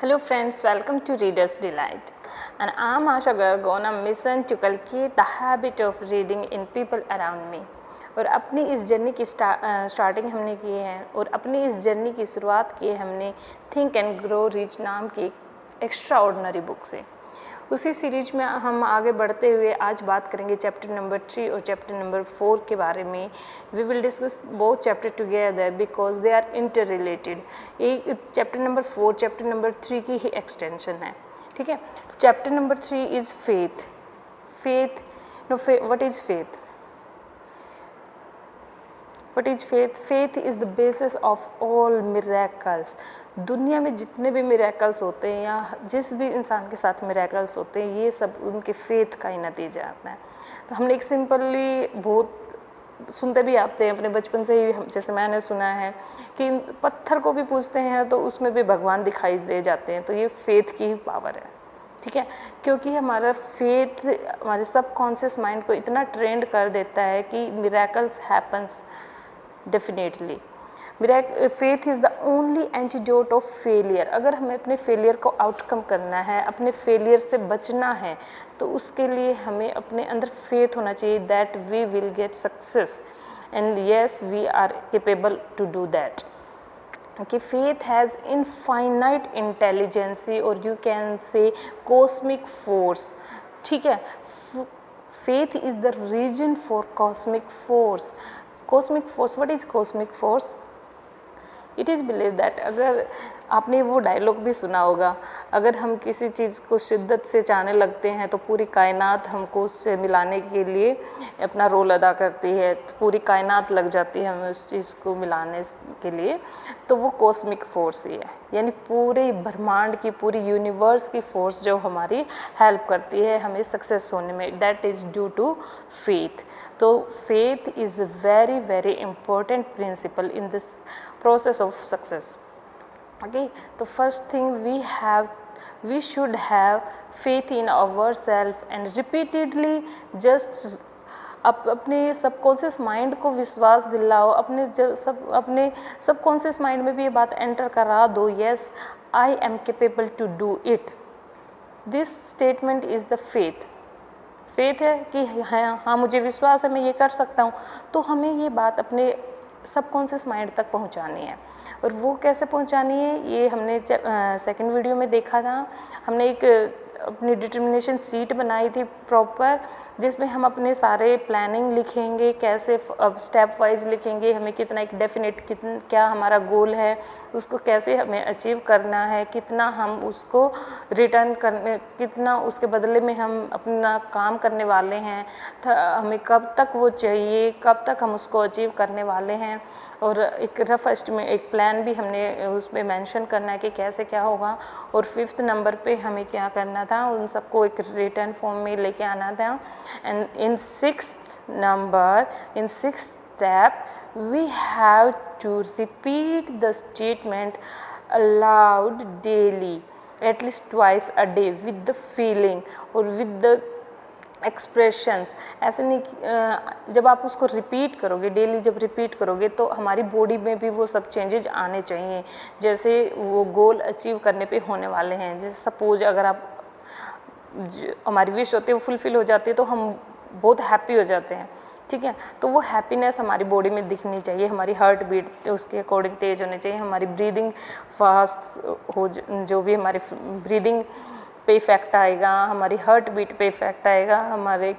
Hello friends, welcome to Reader's Delight, and I'm Asha Garg on a mission to cultivate the habit of reading in people around me. और अपनी इस journey की starting हमने की है और अपनी इस जर्नी की शुरुआत की है हमने थिंक एंड ग्रो रिच नाम की एक्स्ट्रा ऑर्डिनरी बुक से। उसी सीरीज में हम आगे बढ़ते हुए आज बात करेंगे चैप्टर नंबर 3 और चैप्टर नंबर 4 के बारे में। We will discuss both chapter together because they are interrelated. Chapter number 4 chapter number 3 की ही एक्सटेंशन है, ठीक है। Chapter number 3 is faith. What is faith? What is faith? Faith is the basis of all miracles. दुनिया में जितने भी miracles होते हैं या जिस भी इंसान के साथ मिरेकल्स होते हैं ये सब उनके फेथ का ही नतीजा आता है। तो हमने एक सिंपली बहुत सुनते भी आते हैं अपने बचपन से ही, जैसे मैंने सुना है कि पत्थर को भी पूजते हैं तो उसमें भी भगवान दिखाई दे जाते हैं। तो ये फेथ की ही पावर है, ठीक है, क्योंकि हमारा फेथ हमारे सबकॉन्शियस माइंड को इतना ट्रेंड कर देता है कि miracles happens definitely. Faith is the only antidote of failure. अगर हमें अपने फेलियर को आउटकम करना है, अपने फेलियर से बचना है, तो उसके लिए हमें अपने अंदर फेथ होना चाहिए that we will get success and yes we are capable to do that. कि फेथ हैज़ इनफाइनाइट इंटेलिजेंसी और you can say cosmic force, ठीक है। Faith is the reason for cosmic force. Cosmic force, what is cosmic force? It is believe that, अगर आपने वो dialogue भी सुना होगा, अगर हम किसी चीज़ को शिद्दत से चाहने लगते हैं तो पूरी कायनात हमको उससे मिलाने के लिए अपना रोल अदा करती है, तो पूरी कायनात लग जाती है हमें उस चीज़ को मिलाने के लिए। तो वो कॉस्मिक फोर्स ही है, यानी पूरे ब्रह्मांड की, पूरी यूनिवर्स की फोर्स जो हमारी हेल्प करती है हमें सक्सेस होने में, that is due to faith. तो faith is very very important principle in this process of success. Okay, तो first thing we should have faith in our self and repeatedly just अपने subconscious mind को विश्वास दिलाओ, अपने subconscious mind में भी ये बात एंटर करा दो, yes I am capable to do it. This statement is the faith. Faith है कि हाँ मुझे विश्वास है मैं ये कर सकता हूँ। तो हमें ये बात अपने सबकॉन्शियस माइंड तक पहुँचानी है। और वो कैसे पहुँचानी है ये हमने सेकंड वीडियो में देखा था। हमने एक अपनी डिटर्मिनेशन शीट बनाई थी प्रॉपर, जिसमें हम अपने सारे प्लानिंग लिखेंगे, कैसे स्टेप वाइज लिखेंगे, हमें कितना एक डेफिनेट क्या हमारा गोल है, उसको कैसे हमें अचीव करना है, कितना हम उसको रिटर्न करने, कितना उसके बदले में हम अपना काम करने वाले हैं, हमें कब तक वो चाहिए, कब तक हम उसको अचीव करने वाले हैं। और एक रफ एस्टिमेट, एक प्लान भी हमने उसमें मेंशन करना है कि कैसे क्या होगा। और 5th नंबर पे हमें क्या करना था, उन सबको एक रिटर्न फॉर्म में लेके आना था। And in 6th step we have to repeat the statement aloud daily at least twice a day with the feeling और with the एक्सप्रेशंस। ऐसे नहीं, जब आप उसको रिपीट करोगे, डेली जब रिपीट करोगे तो हमारी बॉडी में भी वो सब चेंजेज आने चाहिए, जैसे वो गोल अचीव करने पे होने वाले हैं। जैसे सपोज अगर आप हमारी विश होती है वो फुलफिल हो जाती है तो हम बहुत हैप्पी हो जाते हैं, ठीक है। तो वो हैप्पीनेस हमारी बॉडी में दिखनी चाहिए, हमारी हार्ट बीट उसके अकॉर्डिंग तेज होनी चाहिए, हमारी ब्रीदिंग फास्ट हो, जो भी हमारी ब्रीदिंग पे इफेक्ट आएगा, हमारी हार्ट बीट पे इफेक्ट आएगा, हमारे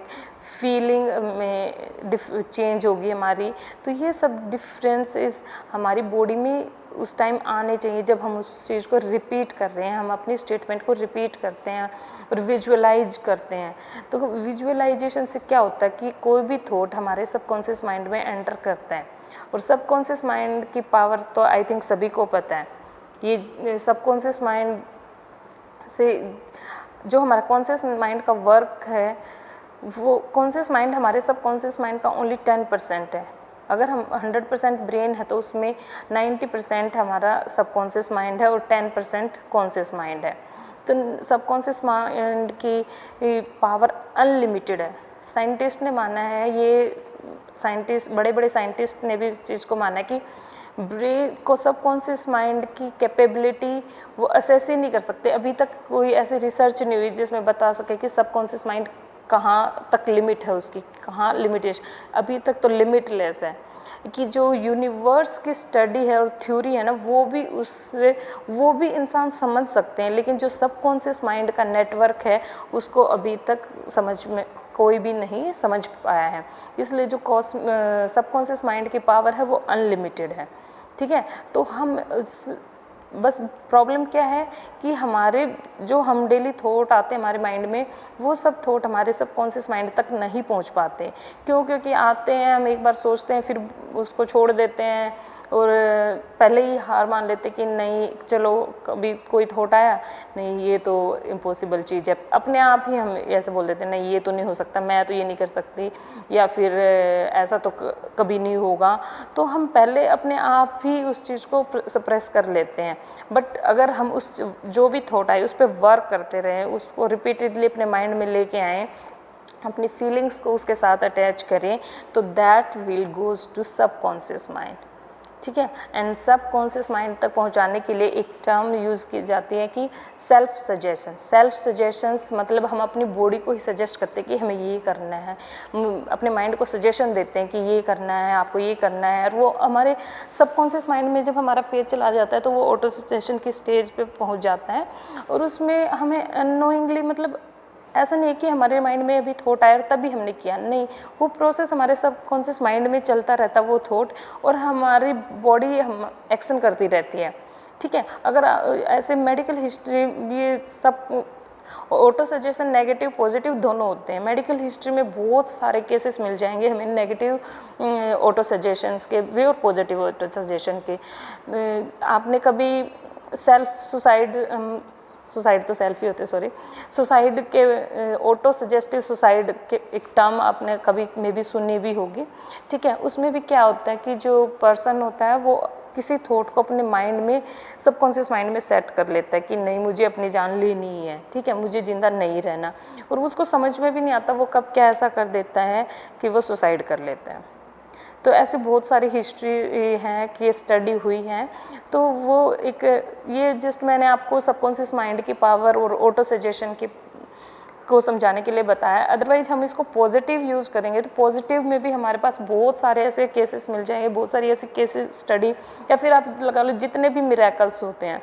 फीलिंग में चेंज होगी हमारी। तो ये सब डिफरेंसेस हमारी बॉडी में उस टाइम आने चाहिए जब हम उस चीज़ को रिपीट कर रहे हैं, हम अपनी स्टेटमेंट को रिपीट करते हैं और विजुअलाइज करते हैं। तो विजुअलाइजेशन से क्या होता है कि कोई भी थॉट हमारे सबकॉन्शियस माइंड में एंटर करता है। और सबकॉन्शियस माइंड की पावर तो आई थिंक सभी को पता है। ये सबकॉन्शियस माइंड से जो हमारा कॉन्शियस माइंड का वर्क है, वो कॉन्शियस माइंड हमारे सबकॉन्शियस माइंड का ओनली 10% है। अगर हम 100% ब्रेन है तो उसमें 90% हमारा सबकॉन्शियस माइंड है और 10% कॉन्शियस माइंड है। तो सबकॉन्शियस माइंड की पावर अनलिमिटेड है। साइंटिस्ट ने माना है, ये साइंटिस्ट, बड़े बड़े साइंटिस्ट ने भी इस चीज़ को माना है कि ब्रेन को सबकॉन्शियस माइंड की कैपेबिलिटी वो असेस ही नहीं कर सकते। अभी तक कोई ऐसी रिसर्च नहीं हुई जिसमें बता सके कि सबकॉन्शियस माइंड कहाँ तक लिमिट है उसकी, कहाँ लिमिटेशन। अभी तक तो लिमिटलेस है कि जो यूनिवर्स की स्टडी है और थ्योरी है ना, वो भी इंसान समझ सकते हैं, लेकिन जो सबकॉन्शियस माइंड का नेटवर्क है उसको अभी तक समझ में कोई भी नहीं समझ पाया है। इसलिए जो सबकॉन्शियस माइंड की पावर है वो अनलिमिटेड है। ठीक है, तो बस प्रॉब्लम क्या है कि हमारे जो हम डेली थॉट आते हैं हमारे माइंड में, वो सब थॉट हमारे सबकॉन्शियस माइंड तक नहीं पहुंच पाते। क्योंकि आते हैं, हम एक बार सोचते हैं, फिर उसको छोड़ देते हैं और पहले ही हार मान लेते कि नहीं चलो, कभी कोई थॉट आया, नहीं ये तो इम्पॉसिबल चीज़ है, अपने आप ही हम ऐसे बोल देते हैं नहीं ये तो नहीं हो सकता, मैं तो ये नहीं कर सकती, या फिर ऐसा तो कभी नहीं होगा। तो हम पहले अपने आप ही उस चीज़ को सप्रेस कर लेते हैं। बट अगर हम उस जो भी थॉट आए उस पर वर्क करते रहें, उसको रिपीटेडली अपने माइंड में लेके आएँ, अपनी फीलिंग्स को उसके साथ अटैच करें, तो that will goes to subconscious mind. ठीक है, एंड सबकॉन्शियस माइंड तक पहुंचाने के लिए एक टर्म यूज़ की जाती है कि सेल्फ सजेशन। सेल्फ सजेशंस मतलब हम अपनी बॉडी को ही सजेस्ट करते हैं कि हमें ये करना है, अपने माइंड को सजेशन देते हैं कि ये करना है, आपको ये करना है, और वो हमारे सबकॉन्शियस माइंड में जब हमारा फेज चला जाता है तो वो ऑटो सजेशन की स्टेज पे पहुंच जाता है, और उसमें हमें अननोइंगली, मतलब ऐसा नहीं है कि हमारे माइंड में अभी थॉट आया और तभी हमने किया, नहीं, वो प्रोसेस हमारे सबकॉन्शियस माइंड में चलता रहता वो थॉट, और हमारी बॉडी हम एक्शन करती रहती है। ठीक है, अगर ऐसे मेडिकल हिस्ट्री, ये सब ऑटो सजेशन नेगेटिव पॉजिटिव दोनों होते हैं। मेडिकल हिस्ट्री में बहुत सारे केसेस मिल जाएंगे हमें नेगेटिव ऑटो सजेशंस के भी और पॉजिटिव ऑटो सजेशन के। आपने कभी सुसाइड तो सेल्फ ही होते, सॉरी, सुसाइड के ऑटो सजेस्टिव सुसाइड के एक टर्म आपने कभी मे भी सुनी भी होगी। ठीक है, उसमें भी क्या होता है कि जो पर्सन होता है वो किसी थॉट को अपने माइंड में, सबकॉन्शियस माइंड में सेट कर लेता है कि नहीं मुझे अपनी जान लेनी ही है, ठीक है, मुझे जिंदा नहीं रहना, और उसको समझ में भी नहीं आता वो कब क्या ऐसा कर देता है कि वो सुसाइड कर लेता है। तो ऐसे बहुत सारी हिस्ट्री हैं कि स्टडी हुई हैं। तो वो एक, ये जस्ट मैंने आपको सबकॉन्शियस माइंड की पावर और ऑटो सजेशन की को समझाने के लिए बताया। अदरवाइज हम इसको पॉजिटिव यूज़ करेंगे तो पॉजिटिव में भी हमारे पास बहुत सारे ऐसे केसेस मिल जाएंगे, बहुत सारी ऐसी केसेस स्टडी, या फिर आप लगा लो जितने भी मिरेकल्स होते हैं,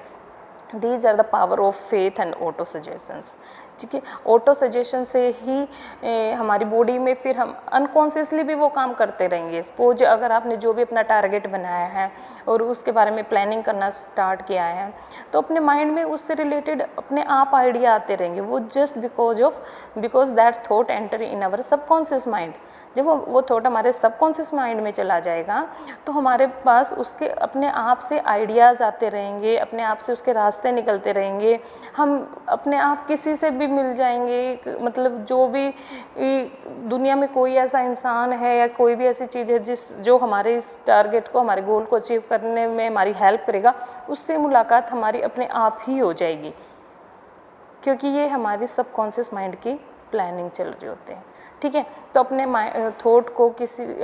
these are the power of faith and auto suggestions. ठीक है, ऑटो सजेशन से ही हमारी बॉडी में फिर हम अनकॉन्शियसली भी वो काम करते रहेंगे। सपोज अगर आपने जो भी अपना टारगेट बनाया है और उसके बारे में प्लानिंग करना स्टार्ट किया है, तो अपने माइंड में उससे रिलेटेड अपने आप आइडिया आते रहेंगे, वो just because that thought enter in our subconscious mind. जब वो थॉट हमारे सबकॉन्शियस माइंड में चला जाएगा तो हमारे पास उसके अपने आप से आइडियाज़ आते रहेंगे, अपने आप से उसके रास्ते निकलते रहेंगे, हम अपने आप किसी से भी मिल जाएंगे। मतलब जो भी दुनिया में कोई ऐसा इंसान है या कोई भी ऐसी चीज़ है जो हमारे इस टारगेट को, हमारे गोल को अचीव करने में हमारी हेल्प करेगा, उससे मुलाकात हमारी अपने आप ही हो जाएगी, क्योंकि ये हमारी सबकॉन्शियस माइंड की प्लानिंग चल रही होती है। ठीक है, तो अपने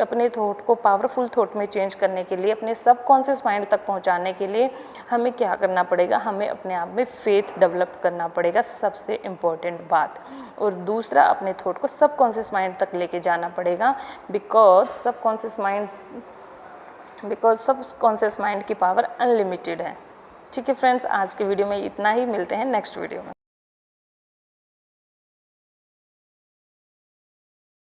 अपने थॉट को पावरफुल थॉट में चेंज करने के लिए, अपने सबकॉन्शियस माइंड तक पहुंचाने के लिए हमें क्या करना पड़ेगा, हमें अपने आप में फेथ डेवलप करना पड़ेगा, सबसे इम्पोर्टेंट बात। और दूसरा, अपने थॉट को सबकॉन्शियस माइंड तक लेके जाना पड़ेगा, बिकॉज सबकॉन्शियस माइंड की पावर अनलिमिटेड है। ठीक है फ्रेंड्स, आज के वीडियो में इतना ही, मिलते हैं नेक्स्ट वीडियो में।